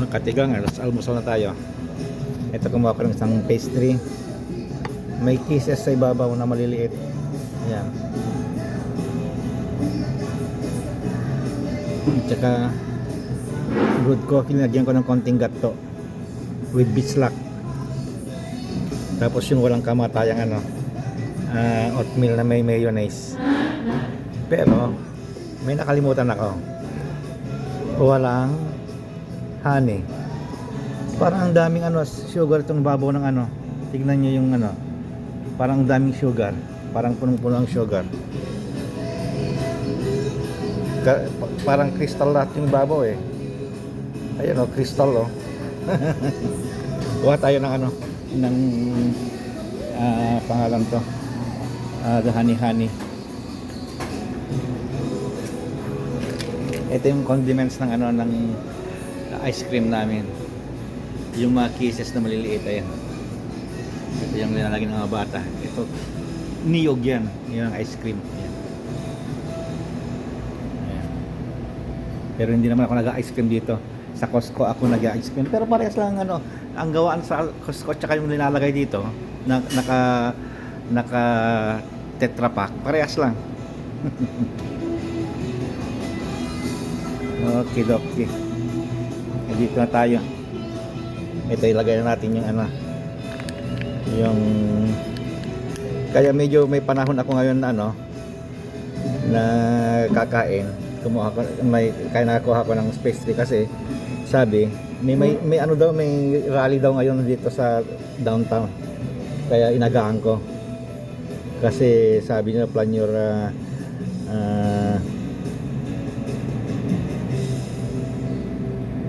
Katigang, almusal na tayo. Ito, kumuha ko ng isang pastry. May kisses sa ibabaw na maliliit. Ayan. Tsaka good coffee, nilagyan ko ng konting gato with bislak. Tapos yung walang kamatayang oatmeal na may mayonnaise. Pero may nakalimutan ako. Walang honey. Parang ang daming sugar itong babaw ng Tignan nyo yung parang ang daming sugar. Parang punong-puno ang sugar. Parang crystal lahat yung babaw eh. Ayun crystal Kuha tayo ng ng pangalan to. The honey. Ito yung condiments ng ng ice cream namin. Yung mga kisses na maliliit, ayan. Ito yung nilalagay ng mga bata. Ito, niyog yan. Yung ice cream. Ayan. Ayan. Pero hindi naman ako nag-ice cream dito. Sa Costco ako nag-ice cream. Pero parehas lang ang gawaan sa Costco tsaka yung nilalagay dito, naka Tetra Pak. Parehas lang. Okay. Dito na tayo. Ito, ilagay na natin yung kaya medyo may panahon ako ngayon na kakain. Kaya nakakuha ko ng pastry kasi sabi may rally daw ngayon dito sa downtown. Kaya inagaan ko. Kasi sabi niya plan your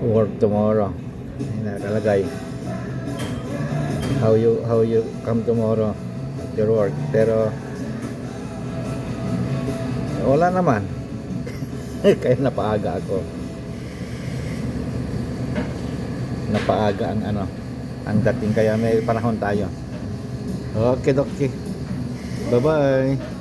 work tomorrow. Nakalagay how you come tomorrow at your work, pero wala naman. Kaya napaaga ang dating, kaya may panahon tayo. Okay, bye bye.